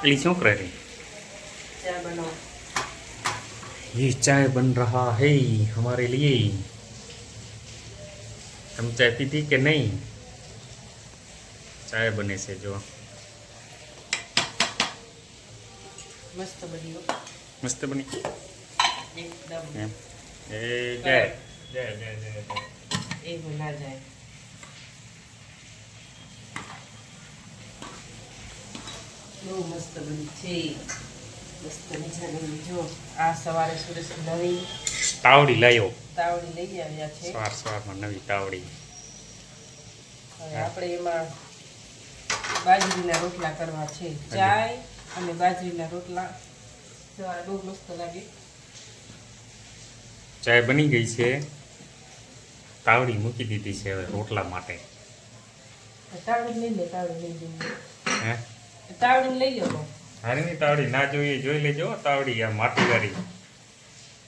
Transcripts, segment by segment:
अली क्यों कर रही? चाय बनाओ। ये चाय बन रहा है हमारे लिए। तुम चाय पीती कि नहीं? चाय बने से जो मस्त बनी हो। मस्त बनी एकदम एम ए जय जय जय जय एक में ना जाए। બહુ મસ્ત બની છે, મસ્ત મજાની। જો આ સવારે સુરેશ નવી તાવડી લાયો તાવડી લઈ આવ્યા છે। સવારમાં નવી તાવડી। હવે આપણે એમાં બાજરીના રોટલા કરવા છે। ચાય અને બાજરીના રોટલા સવારે બહુ મસ્ત લાગે। ચાય બની ગઈ છે, તાવડી મૂકી દીધી છે હવે રોટલા માટે। તાવડી લઈ લે, તાવડી લઈ જઈએ। હે તાવડી લઈ લો। હારીની તાવડી ના જોઈએ જોઈ લેજો। તાવડી આ માટીવાળી,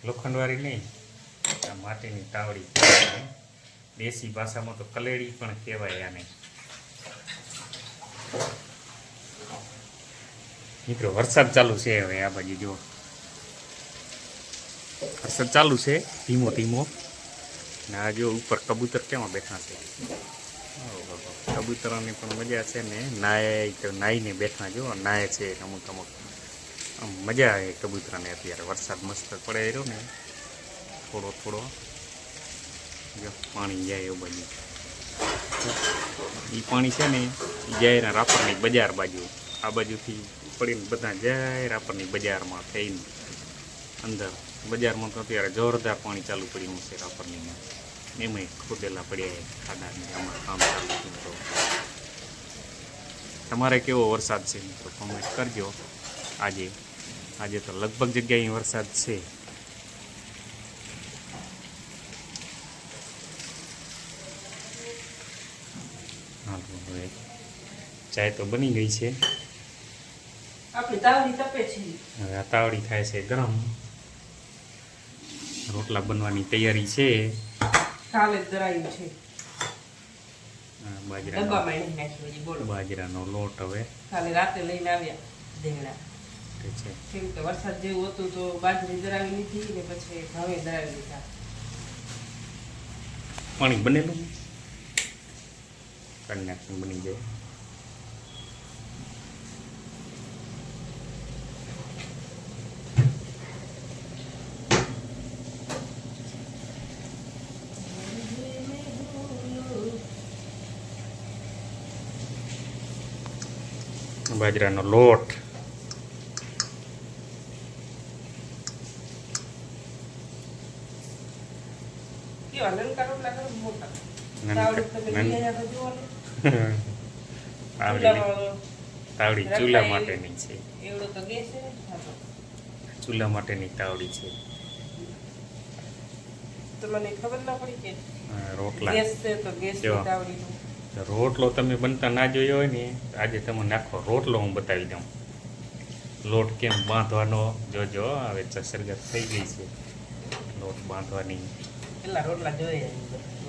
લોખંડવાળી નહીં, આ માટીની તાવડી કહેવાય। દેશી ભાષામાં તો કલેડી પણ કહેવાય આને। મિત્રો વરસાદ ચાલુ છે હવે આ બાજુ જો વરસાદ ચાલુ છે ધીમો ધીમો। ને આ જો ઉપર કબૂતર કેવા બેઠા છે, કબૂતરોની પણ મજા છે ને। નાઈને બેઠા જો નાય છે અમુક અમુક, આમ મજા આવે કબૂતરને। અત્યારે વરસાદ મસ્ત પડે રહ્યો ને થોડો થોડો, જો પાણી જાય એવું બાજુ। એ પાણી છે ને એ જાય રાપરની બજાર બાજુ, આ બાજુથી પડીને બધા જાય રાપરની બજારમાં થઈને અંદર। બજારમાં તો અત્યારે જોરદાર પાણી ચાલુ પડ્યું છે રાપરની, એમાંય ખોદેલા પડ્યા ખાડાને આમાં કામ ચાલુ થયું। તો તમારે કેવો વરસાદ છે મિત્રો કોમેન્ટ કરજો। આજે તો લગભગ જગ્યાએ વરસાદ છે। હાલો હવે ચાય તો બની ગઈ છે, આપણી તાવડી તપે છે। હવે આ તાવડી થાય છે ગરમ, રોટલા બનવાની તૈયારી છે। કાલે જ દરાયું છે, બાજરાનો ડબ્બામાં નહીં નાખ્યું હજી। બોલો, બાજરાનો લોટ હવે કાલે રાતે લઈને આવ્યા દેવડા। છે। કેમ કે વરસાદ જેવું હતું તો બાજરી દરાવી લીધી ને પછી ઘઉં દરાવી લીધા। પાણી બનેલું કાઢી નાખીને બની જાય। બાજરાનો લોટ કેવા નાનકા રોટલા કરો મોટા? નાનકા- તાવડી તમે લઈ આવ્યા તો જુઓ ને। તાવડી ચૂલા માટેની છે, એવડો તો ગેસ છે ને। હા તો ચૂલા માટેની તાવડી છે। તમને ખબર ના પડી કે રોટલા ગેસ છે તો ગેસ જો. ની તાવડી રોટલો તમે બનતા ના જોયો હોય ને આજે તમે નાખો રોટલો હું બતાવી દઉં। લોટ કેમ બાંધવાનો જોજો, હવે સરગત થઈ ગઈ છે લોટ બાંધવાની। પેલા રોટલા જોઈએ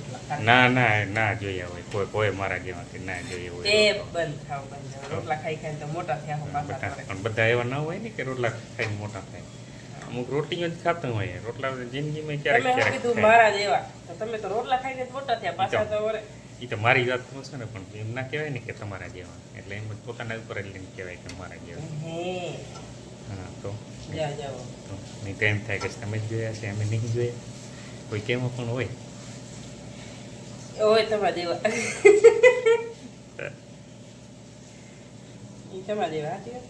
રોટલા ના ના ના જોયા હોય કોઈ મારા જેવા કે ના જોયા તે હોય। બંધ ખાવ બંધ રોટલા ખાઈ ખાઈને તો મોટા થયા હો પાછા બધા કરે। પણ બધા એવા ના હોય ને કે રોટલા ખાઈને મોટા થાય। અમુક રોટલીઓ જ ખાતા હોય, રોટલા જિંદગીમાં ક્યારેક તમે શું ક્યારેક કીધું ખાય। મારા જેવા તો તમે તો રોટલા ખાઈને જ મોટા થયા પાછા તો વરે। એ તો મારી વાત છે ને, પણ એમ ના કહેવાય ને કે તમારા જેવા, એટલે એમ જ પોતાના ઉપર જ લઈને કહેવાય કે મારા જેવા। હે હા તો જાઓ જાઓ નહીં તો એમ થાય કે તમે જ જોયા છે અમે નહીં જોયા, કોઈ કેમાં પણ હોય। ઓય તમારા જેવા ઈ તમારા જેવા હાથી વાત।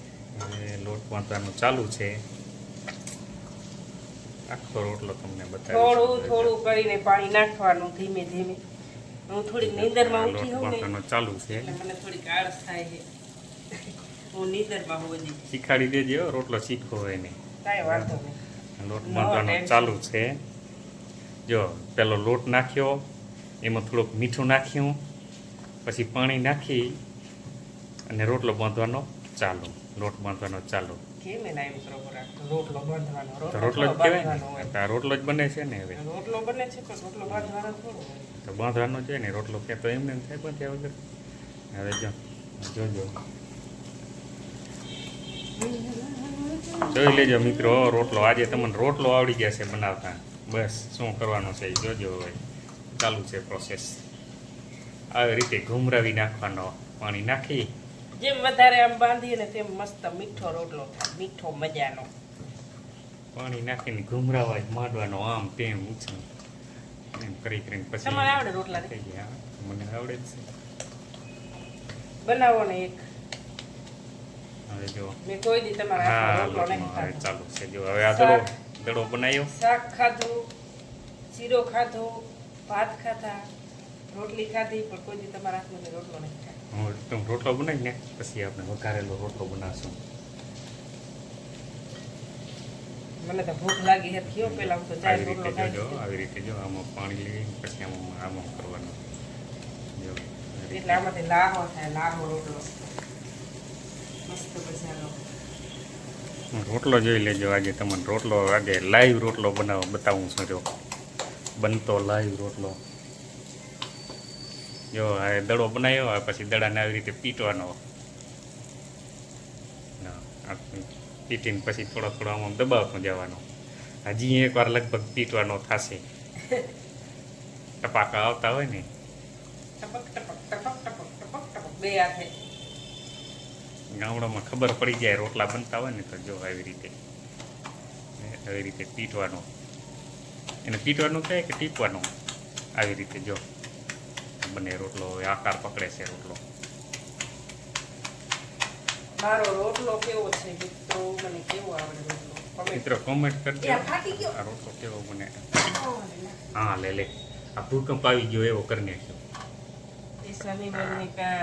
હવે લોટ બાંધવાનું ચાલુ છે, આખો રોટલો તમને થોડું બતાવીશ। થોડું કરીને પાણી નાખવાનું ધીમે ધીમે। હું થોડીક નીંદરમાં લોટ ઉઠી હોઉં ને બાંધવાનું ચાલુ છે, એટલે મને થોડીક આળસ થાય છે। હું નીંદરમાં હોઉં બધી શીખાડી દેજો રોટલો શીખવો હોય ને। કાંઈ વાંધો નહીં। લોટ No બાંધવાનો tension. ચાલુ છે। જો પેલો લોટ નાખ્યો, એમાં થોડુંક મીઠું નાખ્યું, પછી પાણી નાખી અને રોટલો બાંધવાનો ચાલુ। લોટ બાંધવાનો ચાલુ કેમ એને આવી બરોબર આ રોટલો બાંધવાનો તો રોટલો રોટલો જ થોડો કહેવાય બાંધવાનો ને, હોય। તો આ રોટલો જ બને છે ને હવે રોટલો બને છે પણ રોટલો બાંધવાનો થોડો હોય। તો બાંધવાનો છે ને રોટલો કે તો એમને એમ થાય પણ ત્યાં વગર। હવે જો જોજો જોઈ લેજો મિત્રો રોટલો આજે તમને રોટલો આવડી ગયા છે બનાવતા બસ શું કરવાનું છે એ જોજો હવે ચાલુ છે પ્રોસેસ આવી રીતે ઘૂમરાવી નાખવાનો પાણી નાખી જેમ વધારે આમ બાંધીએ ને તેમ મસ્ત મીઠો રોટલો થાય મીઠો મજાનો પાણી નાખીને ઘૂમરાવા જ માંડવાનો આમ તેમ ઊંચું એમ કરીને પછી તમારે આવડે રોટલા થઈ ગયા મને આવડે જ છે બનાવો ને એક હવે જો મેં કોઈ દી તમારા હાથનો હા રોટલો નહીં લોટનો હવે ખાધો. ચાલુ છે જો હવે આ દડો દડો બનાવ્યો શાક ખાધું શીરો ખાધો ભાત ખાધા રોટલી ખાધી પણ કોઈ દી તમારા હાથનો મેં રોટલો નહીં ખાધો. હું તમે રોટલો બનાવી ને પછી આપણે વઘારેલો રોટલો બનાવશું મને તો ભૂખ લાગી હે થયો પેલા હું તો ચાય આવી રોટલો રીતે ખાઈ જોજો લીધો. આવી રીતે જો આમાં પાણી લઈ પછી આમાં કરવાનું જો આવી રીતે. એટલે આમાંથી લાહો થાય લાહો રોટલો મસ્ત મજાનો રોટલો જોઈ લેજો આજે તમને રોટલો આજે લાઈવ રોટલો બતાવું છું જો બનતો લાઈવ રોટલો જો આ દડો બનાવ્યો આ પછી દડાને આવી રીતે પીટવાનો પીટીને પછી થોડો થોડો આમાં દબાવતો જવાનો હજી એકવાર લગભગ પીટવાનો થશે ટપાકા આવતા હોય ને ટપક ટપક ટપક ટપક ટપક ટપક બે હાથે ગામડામાં ખબર પડી જાય રોટલા બનતા હોય ને તો જો આવી રીતે પીટવાનો એને પીટવાનું કહે કે ટીપવાનું આવી રીતે જો બને રોટલો હવે આકાર પકડે છે રોટલો મારો રોટલો કેવો છે મિત્રો મને કેવો આવડે રોટલો મિત્રો કોમેન્ટ કરજો એ ફાટી ગયો આ રોટલો કેવો બને હા લે આ ભૂકંપ આવી ગયો એવો કરી નાખ્યો એ શનિવારની કા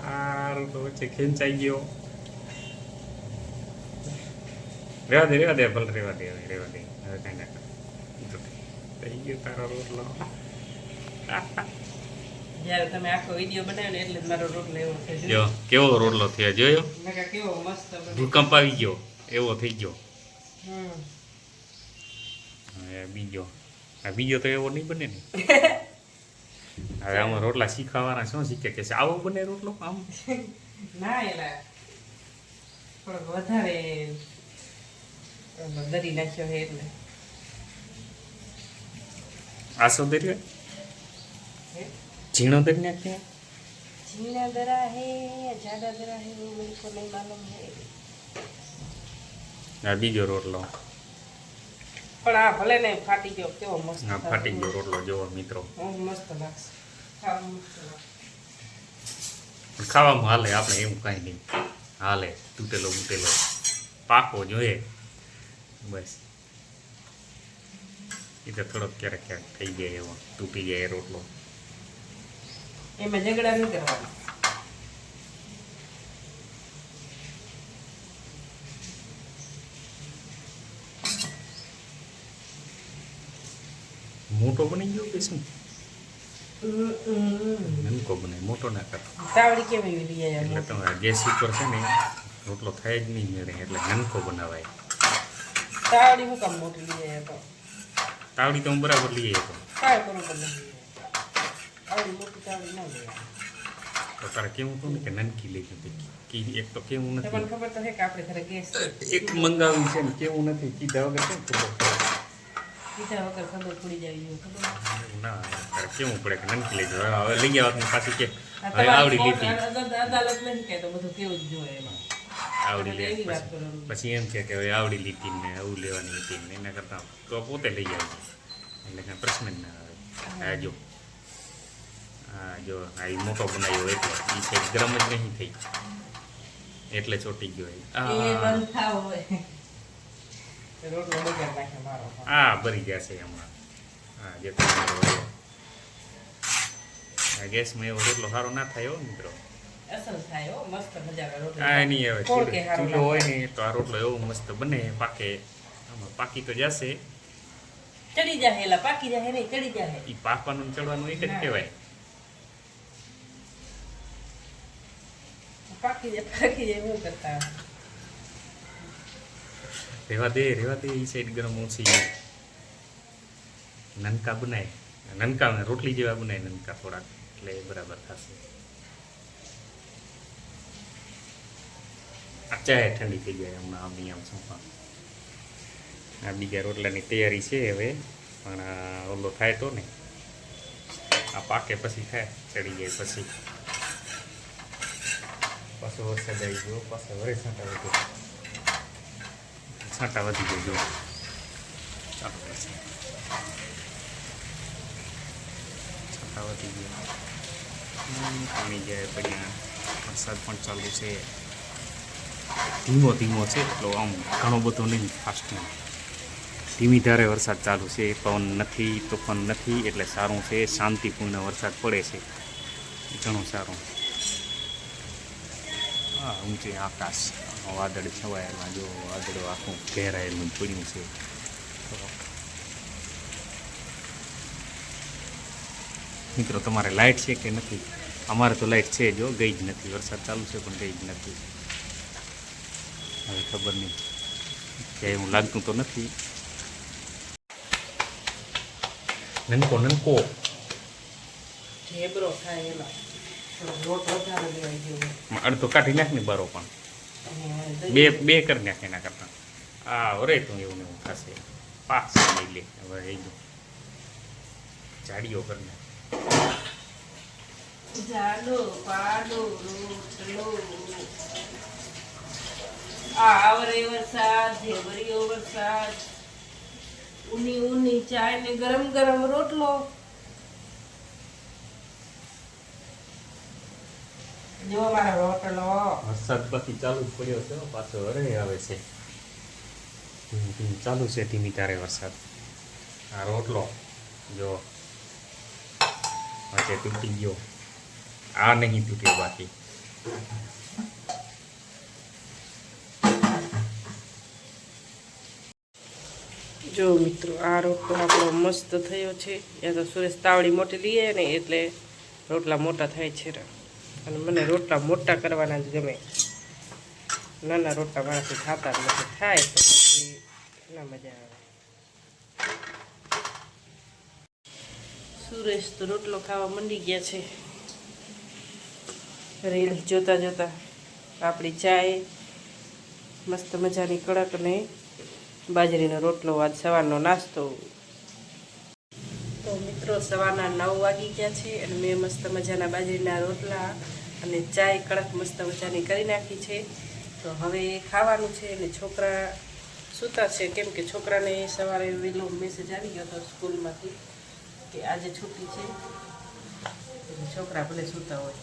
આ રોટલો વચ્ચે ખેંચાઈ ગયો રેવા દે ભલે રેવા દે હવે કઈ ના થઈ ગયો તારો રોટલો જ્યારે તમે આખો વિડીયો બનાવ્યો ને એટલે જ મારો રોટલો એવો છે જો કેવો રોટલો થયો જોયો મેં કહ્યું કેવો મસ્ત બન્યો. ભૂકંપ આવી ગયો એવો થઈ ગયો હમ. હવે બીજો તો એવો નહીં બને ને હવે આમાં રોટલા શીખવાવાળા શું શીખે કે છે આવો બને રોટલો આમ ના એલા થોડોક વધારે દરી નાખ્યો હે એટલે આસો દર્યો હે? ઝીણો દરી નાખ્યો जीना दरा है या ज्यादा दरा है वो मेरे को नहीं मालूम है આ બીજો રોટલો પણ આ ભલે ને ફાટી ગયો કેવો મસ્ત આ ફાટી ગયો રોટલો જોવો મિત્રો મસ્ત લાગશે ખાવામાં મસ્ત લાગશે. પણ ખાવામાં હાલે આપણે એવું કાંઈ નહીં હાલે તૂટેલો બૂટેલો પાકો જોઈએ બસ એ તો થોડોક ક્યારેક થઈ જાય એવો તૂટી જાય રોટલો એમાં ઝઘડા નહીં કરવાના મોટો બની ગયો કે શું નનકો બને મોટો ના કર તાવડી કેવી લઈ એટલે આવ્યા તમે ગેસ ઉપર છે ને રોટલો થાય જ નહીં મેળે એટલે નનકો બનાવાય તાવડી હું કામ મોટી લઈ આવ્યા તો તાવડી તો હું બરાબર લઈ આવ્યો કાંઈ બરોબર નથી આવડી મોટી તાવડી ના લઈ આવ્યા તો તારે કેવું હતું ને કે નનકી લઈ ગયું કે એક તો કેવું તમને નથી ખબર તો છે કે આપણે ઘરે ગેસ છે એક મંગાવ્યું છે ને કેવું નથી કીધા વગર કેમ ખબર પડે? પીધા વગર ખબર પડી જાય એવું ખબર એવું ના તારે કેવું પડે કે નનકી લઈ જાવ હવે લઈ ગયા વાત પાછી કે આ હવે આવડી લીધી અદાલત નહીં કહે તો બધું કેવું જ જોઈએ એમાં આવડી લે એવી વાત પછી કરવાની. પછી એમ કે હવે આવડી લીધી ને આવું લેવાની હતી ને એના કરતાં તો પોતે લઈ આવી એટલે કાંઈ પ્રશ્ન જ ના આવે હા જો આ ઈ મોટો બનાવ્યો એટલે એ સાઈડ ગરમ જ નહીં થઈ એટલે ચોટી ગયો એ બંધ થાવ હોય રોટલો બગાડ નાખે મારો આ ભરી જશે હમણાં હા જે તમારો આ ગેસમાં એવો રોટલો સારો ના થાય હો મિત્રો અસલ થાય હો મસ્ત મજાનો રોટલો આ નહીં હવે કોણ કે હારો ચૂલો હોય લાગે? ને તો આ રોટલો એવો મસ્ત બને પાકે આમાં પાકી તો જશે ચડી જાય એલા પાકી જાય નહીં ચડી જાય એ પાકવાનું ને ચડવાનું એક જ ના. કહેવાય પાકી જાય હું કરતા રેવા દે એ સાઈડ ગરમ ઓછી નનકા બનાય નનકા રોટલી જેવા બનાય નનકા થોડાક એટલે એ બરાબર થશે આ ચાય ઠંડી થઈ જાય હમણાં આમની આમ શું આ બીજા રોટલાની તૈયારી છે હવે પણ ઓલો થાય તો ને આ પાકે પછી થાય ચડી જાય પછી પાછો વરસાદ આવી ગયો પાછો વરે છાંટા વધી ગયો ચાલો પછી છાંટા વધી ગયો પાણી જાય પડ્યા વરસાદ પણ ચાલુ છે ધીમો ધીમો છે એટલો આમ ઘણો બધો નહીં ફાસ્ટ નહીં ધીમી ધારે વરસાદ ચાલુ છે પવન નથી તોફાન નથી એટલે સારું છે શાંતિપૂર્ણ વરસાદ પડે છે ઘણું સારું હા ઊંચે આકાશ વાદળ છવાયેલા જો વાદળો આખું ઘેરાયેલું પડ્યું છે મિત્રો તમારે લાઇટ છે કે નથી અમારે તો લાઇટ છે જો ગઈ જ નથી વરસાદ ચાલુ છે પણ ગઈ જ નથી હવે ખબર નહીં ક્યાંય એવું લાગતું તો નથી નનકો ઢેબરો થાય એલા લોટ વધારે લેવાઈ ગયો અડધો કાઢી નાખ ને બારો પણ બે બે કરી નાખે એના કરતા હા વરે તો એવું ને એવું થશે પાસ લઈ લે હવે એ જો જાડીઓ કરી નાખ જાડો પાડો રોટલો આવરે વરસાદ ઢેબરીઓ વરસાદ ઊની ઊની ચાય ને ગરમ ગરમ રોટલો જો મારો રોટલો વરસાદ પછી ચાલુ જ પડ્યો છે પાછો વરે આવે છે ચાલુ છે ધીમી તારે વરસાદ આ રોટલો જો વચ્ચે તૂટી ગયો આ નહીં તૂટ્યો બાકી જો મિત્રો આ રોટલો આપણો મસ્ત થયો છે યા તો સુરેશ તાવડી મોટી લઈએ ને એટલે રોટલા મોટા થાય છે અને મને રોટલા મોટા કરવાના જ ગમે નાના રોટલા મારાથી ખાતા જ નથી થાય તો પછી ના મજા આવે સુરેશ તો રોટલો ખાવા મંડી ગયા છે રીલ જોતા જોતા આપણી ચાય મસ્ત મજાની કડક ને બાજરીનો રોટલો આજ સવારનો નાસ્તો તો મિત્રો સવારના 9 વાગી ગયા છે અને મેં મસ્ત મજાના બાજરીના રોટલા અને ચાય કડક મસ્ત મજાની કરી નાખી છે તો હવે ખાવાનું છે અને છોકરા સૂતા છે કેમ કે છોકરાને સવારે વહેલો મેસેજ આવી ગયો હતો સ્કૂલમાંથી કે આજે છૂટી છે એટલે છોકરા ભલે સૂતા હોય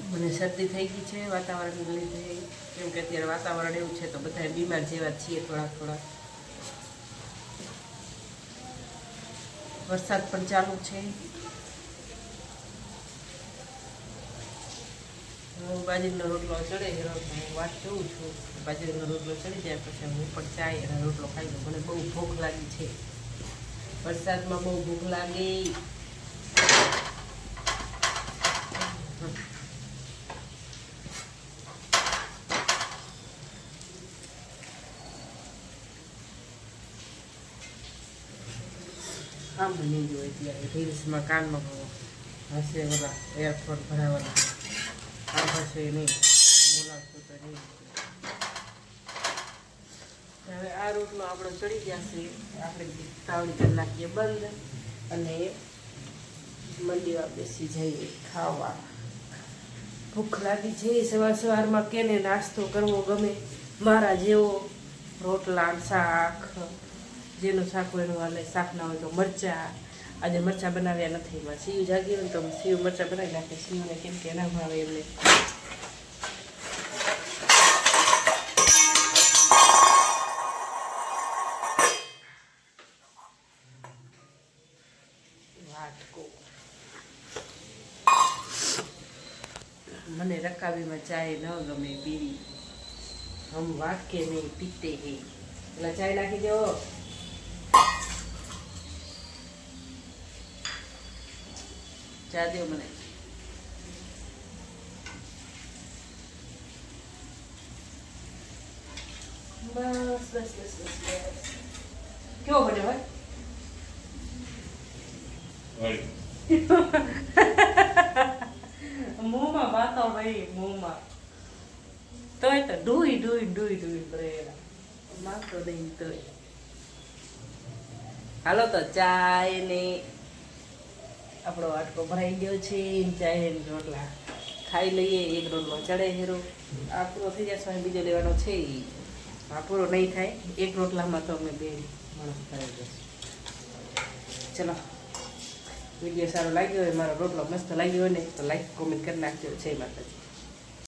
મને શરદી થઈ ગઈ છે વાતાવરણ લીધે કેમ કે અત્યારે વાતાવરણ એવું છે તો બધા બીમાર જેવા છીએ થોડા વરસાદ પણ ચાલુ છે હું બાજરીનો રોટલો ચડે છે હું વાત જોઉં છું બાજરીનો રોટલો ચડી જાય પછી હું પણ ચાય અને રોટલો ખાઈ લઉં મને બહુ ભૂખ લાગી છે વરસાદમાં બહુ ભૂખ લાગી કામ નહીં જોઈએ ત્યારે રીલ્સમાં કાનમાં હશે ઓલા એરફોન ભરાવાના કામ હશે નહીં બોલાવશું તો નહીં હવે આ રોટલો આપણો ચડી જશે આપણે તાવડી કરી નાખીએ બંધ અને મંડીમાં બેસી જઈએ ખાવા ભૂખ લાગી છે સવારમાં કેને નાસ્તો કરવો ગમે મારા જેવો રોટલા શાક જેનું શાક હોય એનું હાલે શાક ના હોય તો મરચાં આજે મરચાં બનાવ્યા નથી એમાં સીવ જાગી હોય તો સીવ મરચાં બનાવી નાખે સીવને કેમ કે ના ભાવે એમને મને રકાબીમાં ચાય ન ગમે પીવી હમ વાટકે નહીં પીતે હે એટલે ચાય નાખી દો ચા દો મને બસ બસ બસ બસ બસ કેવો બન્યો હોય મોંમાં વાતો ભાઈ મોંમાં તોય તો ઢૂઈ ભરેલા માગતો નહીં તોય. હાલો તો ચાય ને આપણો વાટકો ભરાઈ ગયો છે. ચાય ને રોટલા ખાઈ લઈએ. એક રોટલો ચડે હેરો આ પૂરો થઈ જશે. બીજો લેવાનો છે આ પૂરો નહીં થાય. એક રોટલામાં તો અમે 2 માણસ ખાઈ જશે. ચલો, વિડીયો સારો લાગ્યો હોય, મારો રોટલો મસ્ત લાગ્યો હોય ને તો લાઈક કોમેન્ટ કરી નાખજો. જય માતાજી.